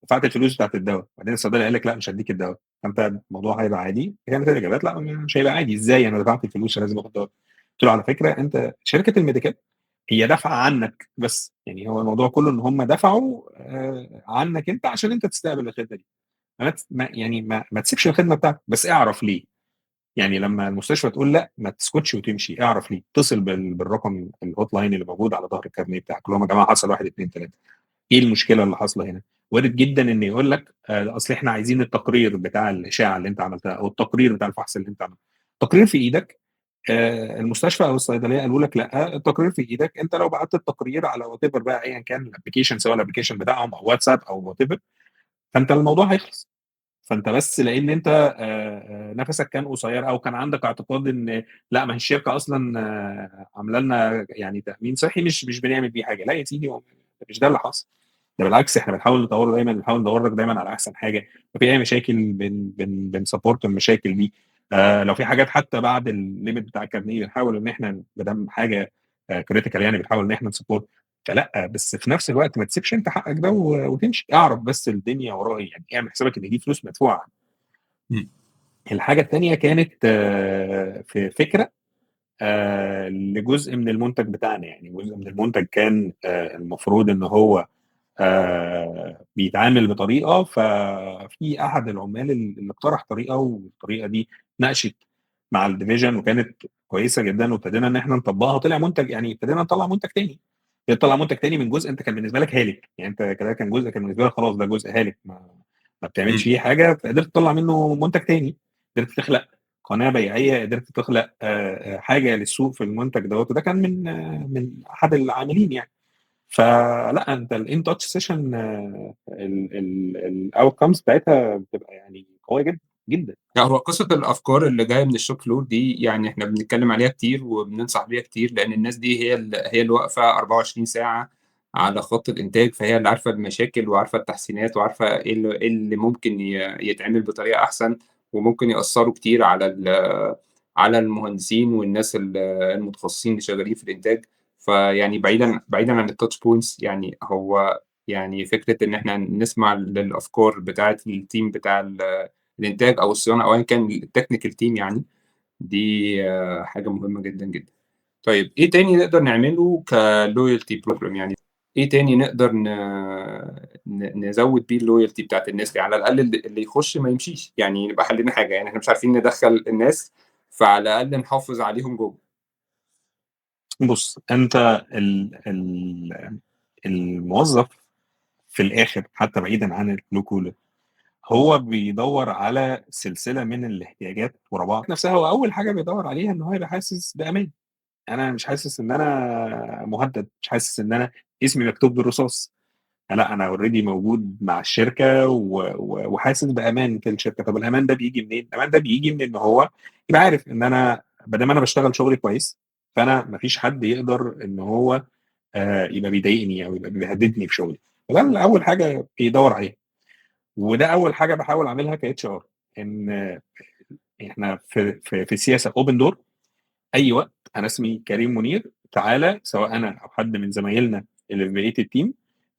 دفعت الفلوس بتاعة الدوا، وبعدين الصيدلي قال لك لأ مش هادّيك الدوا، فأنت الموضوع هيبقى عادي؟ كانت الإجابات لأ مش هيبقى عادي. إزاي أنا دفعت الفلوس فلازم آخد دوا؟ قُلت له: على فكرة أنت شركة الMedical هي دافعة عنك بس، يعني هو الموضوع كله إن هم دفعوا عنك أنت عشان أنت تستقبل الخدمة دي. ما تسيبش الخدمة بتاعتك، بس اعرف ليه. يعني لمّا المستشفى تقول لأ، ما تسكتش وتمشي، اعرف ليه، اتصل بالرقم الhotline اللي موجود على ضهر الكارنيه بتاعك، قُل لهم: يا جماعة حصل 1، 2، 3، إيه المشكلة اللي حاصلة هنا؟ وارد جدًا إن يقول لك أصل إحنا عايزين التقرير بتاع الإشاعة اللي أنت عملتها، أو التقرير بتاع الفحص اللي أنت عملته. التقرير في إيدك، المستشفى أو الصيدلية قالوا لك لأ، التقرير في إيدك، أنت لو بعتّ التقرير على whatever بقى أيًا كان الapplication، سواء الapplication بتاعهم أو واتساب أو whatever، فأنت الموضوع هيخلص. فأنت بس لإن أنت نَفَسك كان قصيّر، أو كان عندك اعتقاد إن لأ، ما هي الشركة أصلًا عاملة لنا يعني تأمين صحّي مش بنعمل بيه حاجة. لأ يا سيدي، هو مش ده اللي حصل. ده بالعكس إحنا بنحاول نطوّره دايمًا، بنحاول ندوّر لك دايمًا على أحسن حاجة. لو في أي مشاكل بنsupport المشاكل دي. لو في حاجات حتى بعد الlimit بتاع الكارنيه بنحاول إن إحنا ما دام حاجة critical يعني بنحاول إن إحنا نsupport. فلأ، بس في نفس الوقت ما تسيبش أنت حقك ده وتمشي. اعرف بس الدنيا وراها إيه، يعني اعمل حسابك إن دي فلوس مدفوعة. إمم. الحاجة التانية كانت في فكرة لجزء من المنتج بتاعنا. يعني جزء من المنتج كان المفروض إن هو بيتعامل بطريقة، ففي أحد العمال اللي اقترح طريقة، والطريقة دي اتناقشت مع الdivision وكانت كويسة جدًا، وابتدينا إن إحنا نطبّقها وطلع منتج. يعني ابتدينا نطلّع منتج تاني. ابتديت تطلّع منتج تاني من جزء أنت كان بالنسبة لك هالك. يعني أنت كده كان جزء كان بالنسبة لك خلاص ده جزء هالك ما بتعملش إمم. فيه حاجة، فقدرت تطلّع منه منتج تاني. قدرت تخلق قناة بيعية، قدرت تخلق حاجة للسوق في المنتج دوّة، وده كان من أحد العاملين يعني. فلأ، أنت الin touch session الoutcomes بتاعتها بتبقى يعني قوية جدًا، جدًا. لأ، هو قصة الأفكار اللي جاية من الshop floor دي يعني إحنا بنتكلم عليها كتير وبننصح بيها كتير، لإن الناس دي هي اللي واقفة 24 ساعة على خط الإنتاج، فهي اللي عارفة المشاكل وعارفة التحسينات وعارفة إيه اللي ممكن يتعمل بطريقة أحسن، وممكن يأثّروا كتير على المهندسين والناس المتخصصين اللي شغالين في الإنتاج. فيعني بعيدًا عن الtouch points، يعني هو يعني فكرة إن إحنا نسمع للأفكار بتاعة الteam بتاع الإنتاج أو الصيانة أو أيًا كان الtechnical team يعني، دي حاجة مهمة جدًا، جدًا. طيب إيه تاني نقدر نعمله كloyalty program؟ يعني إيه تاني نقدر نزوّد بيه الloyalty بتاعة الناس دي، على الأقل اللي يخش ما يمشيش، يعني نبقى حلّينا حاجة. يعني إحنا مش عارفين ندخّل الناس، فعلى الأقل نحافظ عليهم جوّه. بُص، أنت ال الموظف في الآخر حتى بعيدًا عن الblue collar هو بيدوّر على سلسلة من الاحتياجات ورا بعض نفسها. هو أول حاجة بيدوّر عليها إن هو يبقى حاسس بأمان. أنا مش حاسس إن أنا مُهدَّد، مش حاسس إن أنا اسمي مكتوب بالرصاص. لأ، أنا already موجود مع الشركة وحاسس بأمان في الشركة. طَب الأمان ده بييجي منين؟ الأمان ده بييجي من إن هو يبقى عارف إن أنا ما دام أنا باشتغل شغلي كويس، فأنا ما فيش حد يقدر إن هو يبقى بيضايقني أو يبقى بيهددني في شغلي. فده أول حاجة بيدوّر عليها. وده أول حاجة باحاول أعملها كHR، إن إحنا في سياسة open door. أي وقت أنا اسمي كريم منير، تعالَ سواء أنا أو حد من زمايلنا اللي في بقية الteam،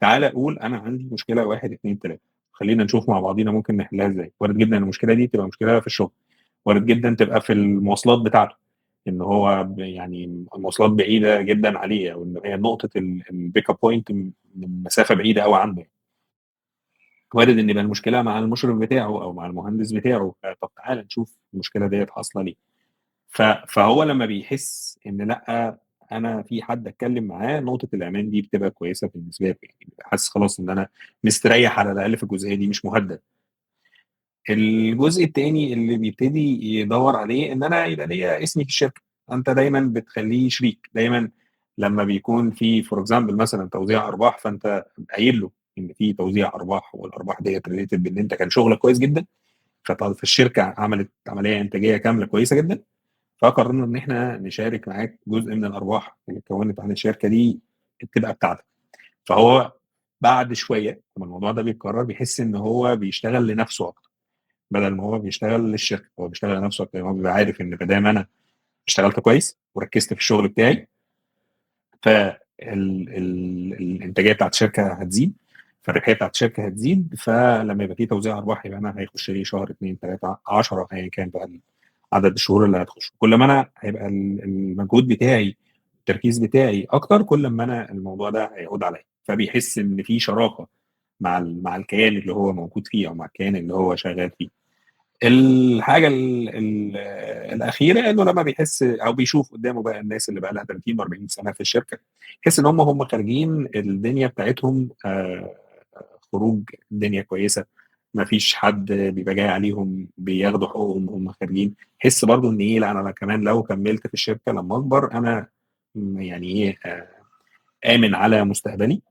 تعالَ قُل أنا عندي مشكلة 1، 2، 3، خلّينا نشوف مع بعضينا ممكن نحلها إزاي. وارد جدًا إن المشكلة دي تبقى مشكلة في الشغل، وارد جدًا تبقى في المواصلات بتاعته، إن هو يعني المواصلات بعيدة جدًا عليه، أو إن هي نقطة الpick up point من مسافة بعيدة أوي عنده. وارد إن يبقى المشكلة مع المُشرف بتاعه أو مع المهندس بتاعه. طب تعالَ نشوف المشكلة ديّة حاصلة ليه. فهو لمّا بيحس إن لأ، أنا في حد أتكلّم معاه، نقطة الأمان دي بتبقى كويسة بالنسبة له. يعني بيبقى حاسس خلاص إن أنا مستريّح على الأقل في الجزئية دي، مش مهدّد. الجزء التاني اللي بيبتدي يدوّر عليه إن أنا يبقى ليّا اسمي في الشركة. أنت دايمًا بتخلّيه شريك. دايمًا لما بيكون في فور اكزامبل مثلا توزيع ارباح، فانت قايل له ان في توزيع ارباح، والارباح ديت ريليتد بان انت كان شغلك كويس جدا، فالشركه عملت عمليه انتاجيه كامله كويسه جدا، فقررنا ان احنا نشارك معاك جزء من الارباح اللي اتكونت عن الشركه دي تبقى بتاعتك. فهو بعد شويه لما الموضوع ده بيتكرر بيحس ان هو بيشتغل لنفسه اكتر بدل ما هو بيشتغل للشركه، هو بيشتغل لنفسه اكتر. هو بيبقى عارف ان ما دام انا اشتغلت كويس وركزت في الشغل بتاعي، فالانتاجيه بتاعت الشركه هتزيد، فالربحيه بتاعت الشركه هتزيد، فلما يبقى في توزيع ارباح يبقى انا هيخش لي شهر 2 3 10 ايا كان بقى عدد الشهور اللي هتخش. كل ما انا هيبقى المجهود بتاعي التركيز بتاعي اكتر، كل ما انا الموضوع ده هيعود عليا، فبيحس ان في شراكه مع مع الكيان اللي هو موجود فيه او مع الكيان اللي هو شغال فيه. الحاجه الاخيره انه لما بيحس او بيشوف قدامه بقى الناس اللي بقى لها 30 و40 سنه في الشركه، يحس ان هم خارجين الدنيا بتاعتهم خروج الدنيا كويسه، ما فيش حد بيبقى جاي عليهم بياخدوا حقوقهم هم خارجين. حس برضو ان ايه، لا انا كمان لو كملت في الشركه لما اكبر انا يعني ايه امن على مستقبلي.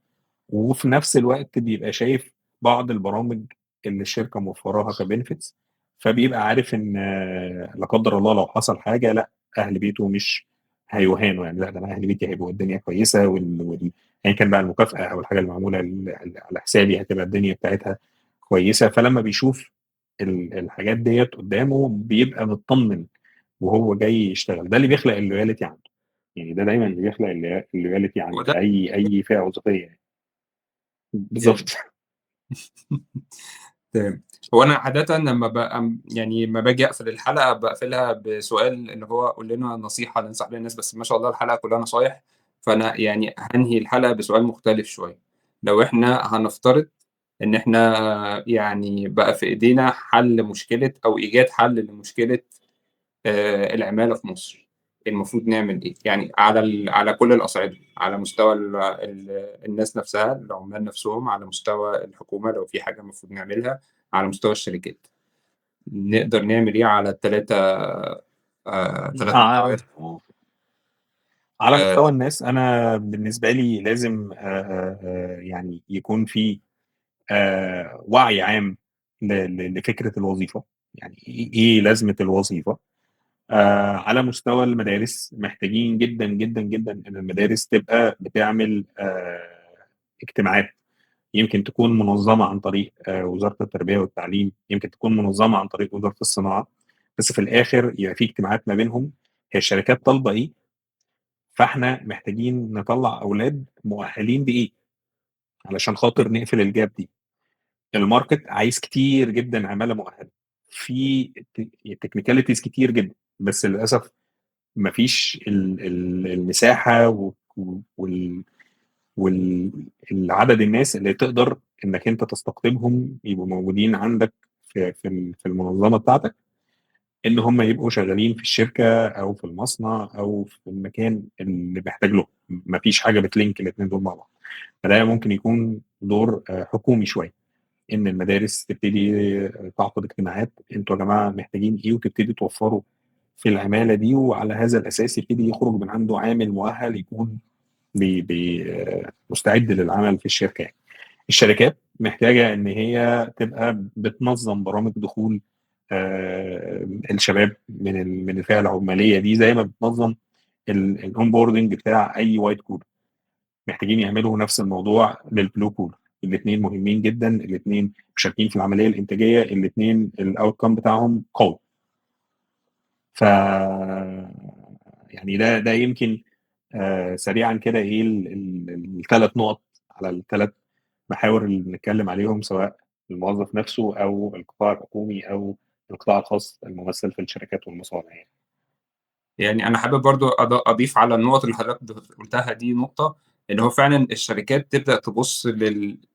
وفي نفس الوقت بيبقى شايف بعض البرامج اللي الشركه موفراها كبنفيتس، فبيبقى عارف ان لا قدر الله لو حصل حاجه، لا اهل بيته مش هيوهانوا، يعني لا ده انا اهل بيتي هيبقوا الدنيا كويسه، يعني كان بقى المكافاه او الحاجه المعموله على حسابي هتبقى الدنيا بتاعتها كويسه. فلما بيشوف الحاجات ديت قدامه بيبقى مطمن وهو جاي يشتغل. ده اللي بيخلق اللويالتي عنده، يعني ده دايما اللي بيخلق اللويالتي عند وده اي فئه وظيفيه يعني. بالظبط. جامد. تمام. هو انا عاده لما بقى يعني لما باجي اقفل الحلقه بقفلها بسؤال اللي هو قول لنا نصيحه ننصح بيها الناس، بس ما شاء الله الحلقه كلها نصايح. فانا يعني هنهي الحلقه بسؤال مختلف شويه. لو احنا هنفترض ان احنا يعني بقى في ايدينا حل مشكله او ايجاد حل لمشكله العمالة في مصر، المفروض نعمل إيه؟ يعني على كل الأصعدة، على مستوى الناس نفسها، العمال نفسهم، على مستوى الحكومة لو في حاجة المفروض نعملها، على مستوى الشركات. نقدر نعمل إيه على ال3 آه، مستويات؟ على آآ مستوى الناس انا بالنسبه لي لازم يعني يكون في وعي عام لفكره الوظيفه، يعني إيه لازمه الوظيفه. على مستوى المدارس محتاجين جدا جدا جدا ان المدارس تبقى بتعمل اجتماعات، يمكن تكون منظمه عن طريق وزاره التربيه والتعليم، يمكن تكون منظمه عن طريق وزاره الصناعه، بس في الاخر يبقى في اجتماعات ما بينهم. هي الشركات طالبه ايه، فاحنا محتاجين نطلع اولاد مؤهلين بايه علشان خاطر نقفل الجاب دي. الماركت عايز كتير جدا عماله مؤهله في تكنيكاليتيز كتير جدا، بس للاسف مفيش المساحه والعدد الناس اللي تقدر انك انت تستقطبهم يبقوا موجودين عندك في المنظمه بتاعتك، ان هم يبقوا شغالين في الشركه او في المصنع او في المكان اللي محتاج له. مفيش حاجه بتلينك الاثنين دول مع بعض. فده ممكن يكون دور حكومي شويه، ان المدارس تبتدي تعقد اجتماعات، انتوا يا جماعه محتاجين ايه، وتبتدي توفروا في العماله دي، وعلى هذا الاساس يبتدي يخرج من عنده عامل مؤهل يكون بي بي مستعد للعمل في الشركه يعني. الشركات محتاجه ان هي تبقى بتنظم برامج دخول الشباب من الفئه العماليه دي، زي ما بتنظم الاون بوردنج بتاع اي وايت كول. محتاجين يعملوا نفس الموضوع للبلو كول. الاثنين مهمين جدا، الاثنين مشاركين في العمليه الانتاجيه، الاثنين الاوت كام بتاعهم قوي. ف يعني ده يمكن سريعا كده ايه الثلاث نقط على الثلاث محاور اللي بنتكلم عليهم، سواء الموظف نفسه او القطاع الحكومي او القطاع الخاص الممثل في الشركات والمصانع يعني. يعني أنا حابب برضه أضيف على النقط اللي حضرتك قُلتها دي نقطة، إن هو فعلًا الشركات تبدأ تبُص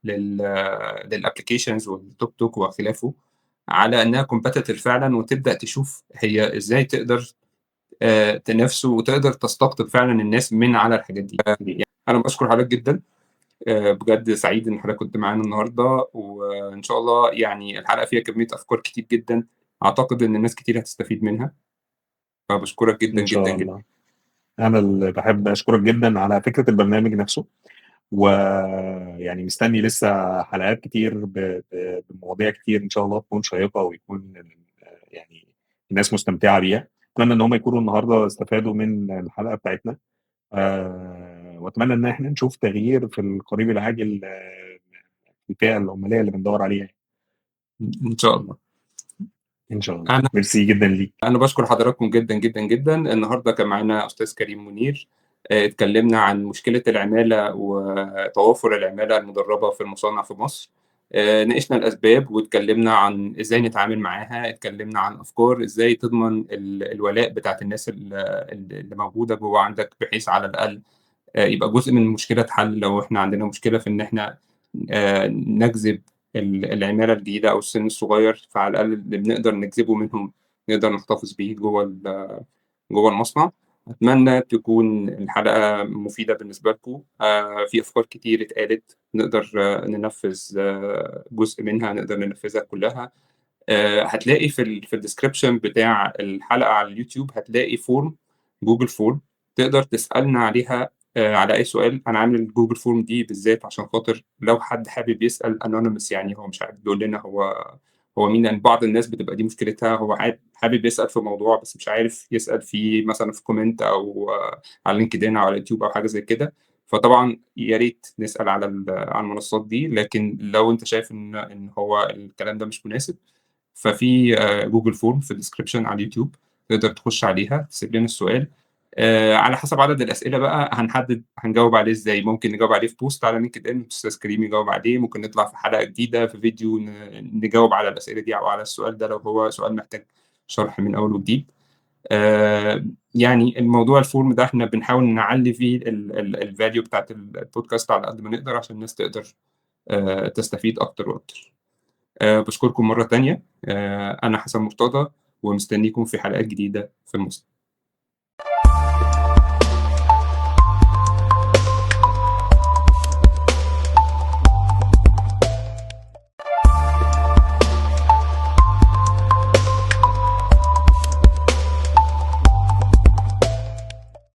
للapplications والTok Tok وخلافه على إنها competitive فعلًا، وتبدأ تشوف هي إزاي تقدر تنافسه وتقدر تستقطب فعلًا الناس من على الحاجات دي. دي أنا باشكر حضرتك جدًا، بجد سعيد إن حضرتك كنت معانا النهارده، وإن شاء الله يعني الحلقة فيها كمية أفكار كتير جدًا، أعتقد إن ناس كتير هتستفيد منها، فباشكرك جدًا، ان جدًا، شاء جدًا. الله. أنا اللي باحب أشكرك جدًا على فكرة البرنامج نفسه، ويعني مستني لسه حلقات كتير بمواضيع كتير إن شاء الله تكون شيقة ويكون يعني الناس مستمتعة بيها. أتمنى إن هم يكونوا النهارده استفادوا من الحلقة بتاعتنا، وأتمنى إن إحنا نشوف تغيير في القريب العاجل في الفئة العمالية اللي بندوّر عليها يعني. إن شاء الله. إن شاء الله. أنا ميرسي جدًا ليك. أنا باشكر حضراتكم جدًا، جدًا، جدًا. النهارده كان معانا أستاذ كريم منير، اتكلمنا عن مشكلة العمالة وتوافر العمالة المدربة في المصانع في مصر. ناقشنا الأسباب واتكلمنا عن إزاي نتعامل معاها، اتكلمنا عن أفكار إزاي تضمن الولاء بتاعة الناس اللي موجودة جوّه عندك، بحيث على الأقل يبقى جزء من المشكلة اتحل لو إحنا عندنا مشكلة في إن إحنا نجذب العمالة الجديدة أو السن الصغير، فعلى الأقل اللي بنقدر نجذبه منهم نقدر نحتفظ بيه جوّه المصنع. أتمنى تكون الحلقة مفيدة بالنسبة لكم. في أفكار كتير اتقالت نقدر ننفّذ جزء منها، نقدر ننفّذها كلّها. هتلاقي في الdescription بتاع الحلقة على اليوتيوب هتلاقي form Google form تقدر تسألنا عليها على أي سؤال. أنا عامل الGoogle form دي بالذات عشان خاطر لو حد حابب يسأل anonymous، يعني هو مش حابب يقول لنا هو مين، لأن بعض الناس بتبقى دي مشكلتها، هو حابب يسأل في موضوع بس مش عارف يسأل فيه مثلًا في comment أو على LinkedIn أو على اليوتيوب أو حاجة زي كده. فطبعًا يا ريت نسأل على المنصات دي، لكن لو أنت شايف إن هو الكلام ده مش مناسب، ففي Google form في الdescription على اليوتيوب، تقدر تخش عليها تسيب لنا السؤال. على حسب عدد الأسئلة بقى هنجاوب عليه إزاي. ممكن نجاوب عليه في post على LinkedIn الأستاذ كريم يجاوب عليه، ممكن نطلع في حلقة جديدة في فيديو نجاوب على الأسئلة دي أو على السؤال ده لو هو سؤال محتاج شرح من أول وجديد. يعني الموضوع الform ده إحنا بنحاول نعلّي فيه الvalue بتاعة الpodcast على قد ما نقدر عشان الناس تقدر تستفيد أكتر وأكتر. باشكركم مرّة تانية. أنا حسن مرتضى ومستنيكم في حلقات جديدة في المستقبل.